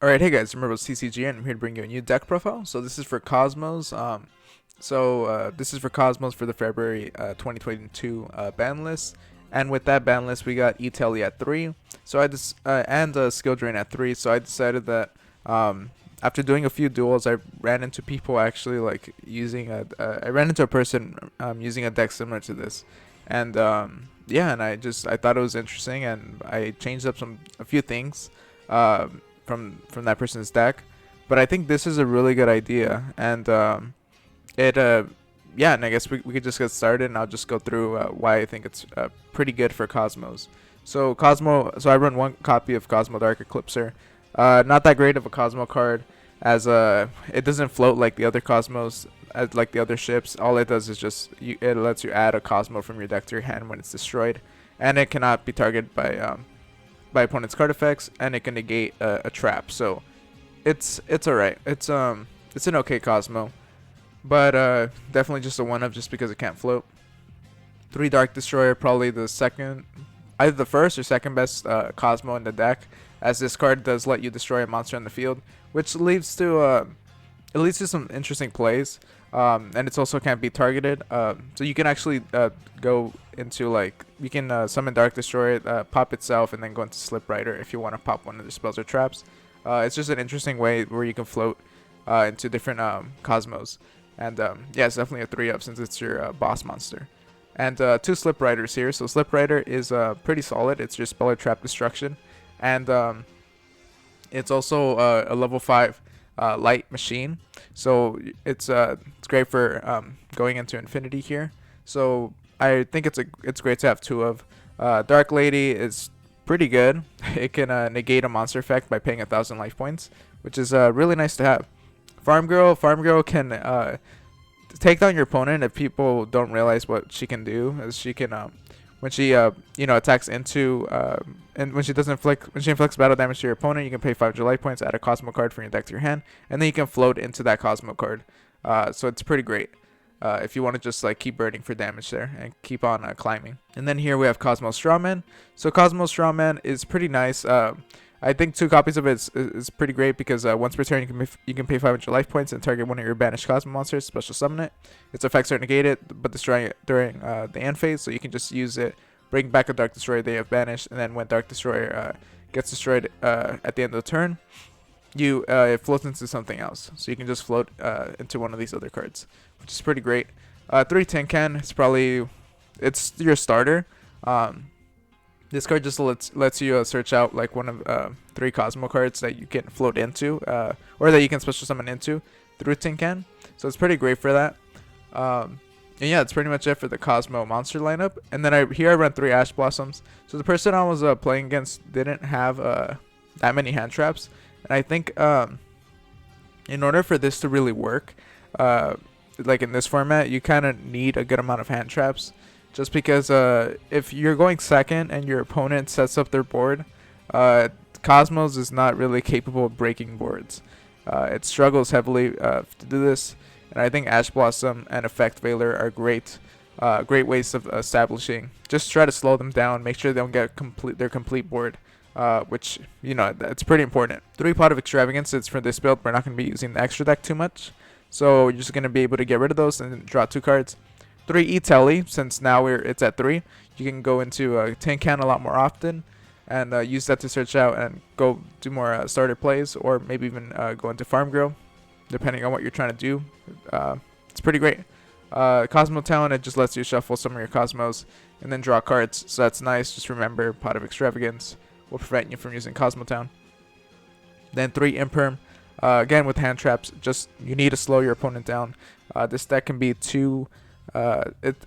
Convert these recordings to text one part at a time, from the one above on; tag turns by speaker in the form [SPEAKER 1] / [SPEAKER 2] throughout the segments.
[SPEAKER 1] Alright, hey guys, remember CCG, and I'm here to bring you a new deck profile. So this is for Cosmos. This is for Cosmos for the February 2022 ban list. And with that ban list, we got E-Telly at 3. So I just and Skill Drain at 3. So I decided that after doing a few duels, I ran into people actually like using I ran into a person using a deck similar to this, and yeah, and I thought it was interesting, and I changed up a few things. From that person's deck. But I think this is a really good idea, and it yeah, and I guess we could just get started, and I'll just go through why I think it's pretty good for Cosmos. So I run one copy of Cosmo Dark Eclipser. Not that great of a Cosmo card, as it doesn't float like the other Cosmos, as like the other ships. All it does is it lets you add a Cosmo from your deck to your hand when it's destroyed, and it cannot be targeted by opponent's card effects, and it can negate a trap. So it's alright. It's an okay Cosmo, but definitely just a one of just because it can't float. 3 Dark Destroyer, probably the second, either the first or second best Cosmo in the deck, as this card does let you destroy a monster on the field, which leads to some interesting plays. And it's also can't be targeted. So you can actually go into like you can summon Dark Destroyer, pop itself, and then go into Slip Rider if you want to pop one of the spells or traps. It's just an interesting way where you can float into different Cosmos. And yeah, it's definitely a 3-up since it's your boss monster. And 2 Slip Riders here. So Slip Rider is pretty solid. It's your spell or trap destruction, and it's also a level 5 light machine. So it's great for going into infinity here. So I think it's great to have 2 of. Dark Lady is pretty good. It can negate a monster effect by paying 1,000 life points, which is really nice to have. Farm Girl can take down your opponent if people don't realize what she can do. As she can when she attacks into and when she inflicts battle damage to your opponent, you can pay 500 life points, add a Cosmo card from your deck to your hand, and then you can float into that Cosmo card. So it's pretty great if you want to just like keep burning for damage there and keep on climbing. And then here we have Cosmo Strawman. So Cosmo Strawman is pretty nice. I think 2 copies of it is pretty great because once per turn you can pay 500 life points and target one of your banished Cosmo monsters, special summon it. Its effects are negated but destroying it during the end phase, so you can just use it, bring back a Dark Destroyer they have banished, and then when Dark Destroyer gets destroyed at the end of the turn, it floats into something else. So you can just float into one of these other cards, which is pretty great. 3 Tin Can is it's your starter. This card just lets you search out like one of 3 Cosmo cards that you can float into, or that you can special summon into through Tin Can. So it's pretty great for that. And yeah, that's pretty much it for the Cosmo monster lineup. And then I run 3 Ash Blossoms. So the person I was playing against didn't have that many hand traps, and I think in order for this to really work, like in this format, you kind of need a good amount of hand traps. Just because if you're going second and your opponent sets up their board, Cosmos is not really capable of breaking boards. It struggles heavily to do this, and I think Ash Blossom and Effect Veiler are great ways of establishing. Just try to slow them down, make sure they don't get their complete board, which that's pretty important. 3 Pot of Extravagance. It's for this build. We're not going to be using the extra deck too much, so you're just going to be able to get rid of those and draw 2 cards. 3 E-Telly, since now it's at 3, you can go into Tin Can a lot more often, and use that to search out and go do more starter plays, or maybe even go into Farm Girl, depending on what you're trying to do. It's pretty great. Cosmo Town, it just lets you shuffle some of your Cosmos and then draw cards, so that's nice. Just remember, Pot of Extravagance will prevent you from using Cosmo Town. Then 3 Imperm, again with hand traps, just you need to slow your opponent down. This deck can be too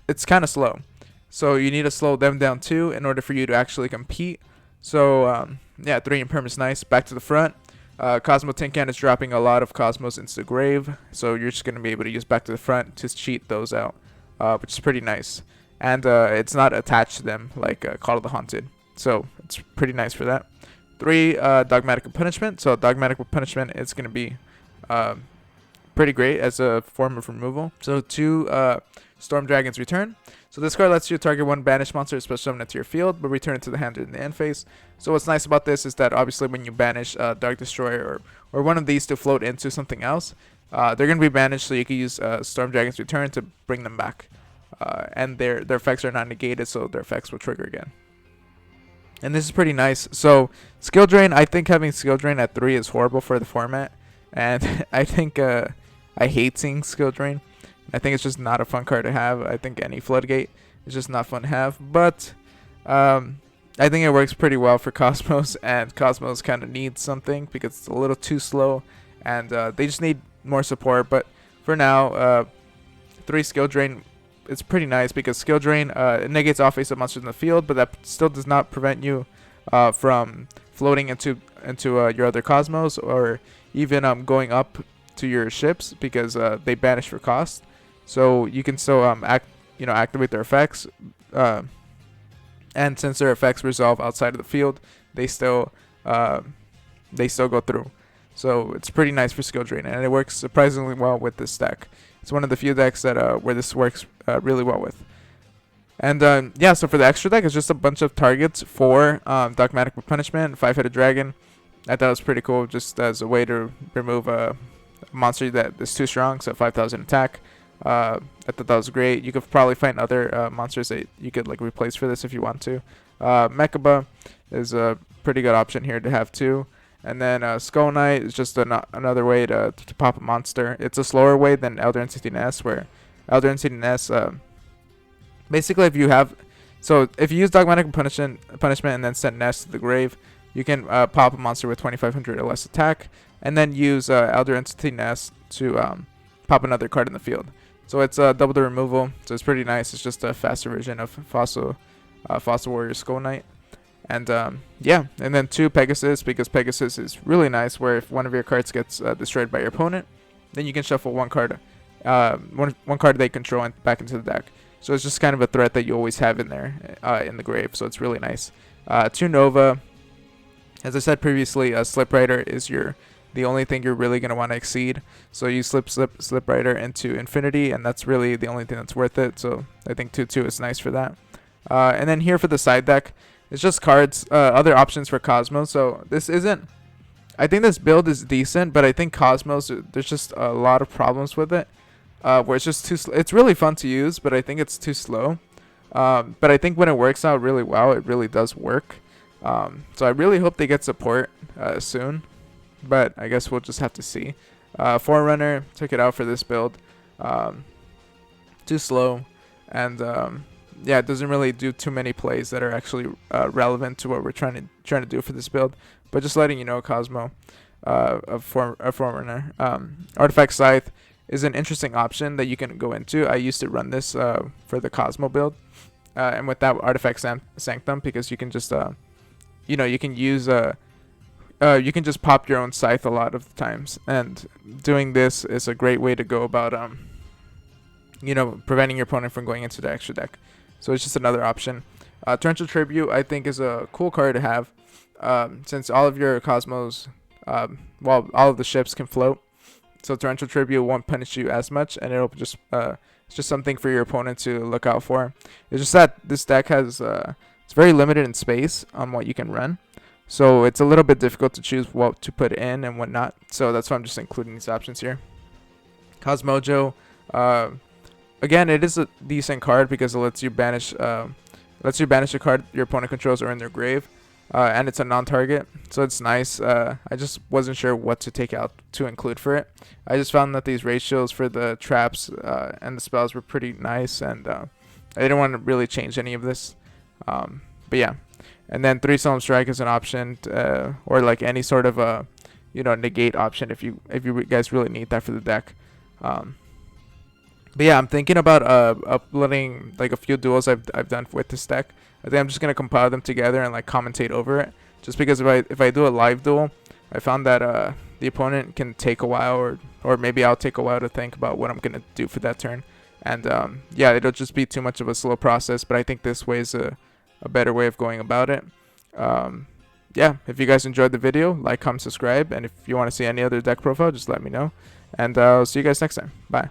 [SPEAKER 1] it's kind of slow, so you need to slow them down too in order for you to actually compete. So yeah, 3 Imperm is nice. Back to the front, Cosmo Tin Can is dropping a lot of Cosmos into the grave, so you're just going to be able to use Back to the Front to cheat those out, which is pretty nice. And it's not attached to them like Call of the Haunted, so it's pretty nice for that. 3 Dogmatic Punishment. So Dogmatic Punishment is going to be pretty great as a form of removal. So 2 Storm Dragons return. So this card lets you target 1 banished monster, special summon it to your field, but return it to the hand in the end phase. So what's nice about this is that obviously when you banish Dark Destroyer or one of these to float into something else, they're going to be banished, so you can use Storm Dragon's return to bring them back. And their effects are not negated, so their effects will trigger again. And this is pretty nice. So skill drain, I think having skill drain at 3 is horrible for the format. And I think I hate seeing skill drain. I think it's just not a fun card to have. I think any Floodgate is just not fun to have. But I think it works pretty well for Kozmos, and Kozmos kind of needs something because it's a little too slow, and they just need more support. But for now, 3 skill drain, it's pretty nice because skill drain it negates all face-up monsters in the field, but that still does not prevent you from floating into your other Kozmos, or even going up to your ships because they banish for cost. So you can still activate their effects, and since their effects resolve outside of the field, they still go through. So it's pretty nice for skill drain, and it works surprisingly well with this deck. It's one of the few decks that where this works really well with. And yeah, so for the extra deck, it's just a bunch of targets for Dogmatic Punishment, 5-headed dragon. I thought it was pretty cool, just as a way to remove a monster that is too strong, so 5,000 attack. I thought that was great. You could probably find other monsters that you could like replace for this if you want to. Mechaba is a pretty good option here to have too. And then Skull Knight is just another way to pop a monster. It's a slower way than Elder Entity Nest, where Elder Entity Nest, basically if you use Dogmatic Punishment and then send Nest to the grave, you can pop a monster with 2,500 or less attack, and then use Elder Entity Nest to pop another card in the field. So it's double the removal, so it's pretty nice. It's just a faster version of Fossil Warrior Skull Knight. And yeah, and then 2 Pegasus, because Pegasus is really nice, where if one of your cards gets destroyed by your opponent, then you can shuffle one card they control back into the deck. So it's just kind of a threat that you always have in there in the grave. So it's really nice. 2 Nova. As I said previously, Slip Rider is the only thing you're really going to want to exceed. So you Slip Rider into infinity, and that's really the only thing that's worth it. So I think 2/2 is nice for that. And then here for the side deck, it's just cards, other options for Kozmo. So this isn't, I think this build is decent, but I think Kozmos, there's just a lot of problems with it, where it's just too it's really fun to use, but I think it's too slow. But I think when it works out really well, it really does work. So I really hope they get support soon, but I guess we'll just have to see. Forerunner took it out for this build. Too slow, and yeah, it doesn't really do too many plays that are actually relevant to what we're trying to do for this build. But just letting you know, Kozmo, a Forerunner. Artifact Scythe is an interesting option that you can go into. I used to run this for the Kozmo build, and with that Artifact Sanctum, because you can just you can use you can just pop your own Scythe a lot of the times, and doing this is a great way to go about preventing your opponent from going into the extra deck. So it's just another option. Torrential Tribute, I think, is a cool card to have, since all of your Kozmos, all of the ships can float. So Torrential Tribute won't punish you as much, and it'll just it's just something for your opponent to look out for. It's just that this deck has it's very limited in space on what you can run, so it's a little bit difficult to choose what to put in and what not. So that's why I'm just including these options here. Cosmojo, again, it is a decent card because it lets you banish a card your opponent controls or in their grave, and it's a non-target, so it's nice. I just wasn't sure what to take out to include for it. I just found that these ratios for the traps and the spells were pretty nice, and I didn't want to really change any of this. But yeah, and then 3 Solemn Strike is an option, or like any sort of negate option if you guys really need that for the deck. But yeah, I'm thinking about uploading like a few duels I've done with this deck. I think I'm just gonna compile them together and like commentate over it. Just because if I do a live duel, I found that the opponent can take a while, or maybe I'll take a while to think about what I'm gonna do for that turn. And yeah, it'll just be too much of a slow process. But I think this way is a better way of going about it. Yeah, if you guys enjoyed the video, like, comment, subscribe, and if you want to see any other deck profile, just let me know. And I'll see you guys next time. Bye.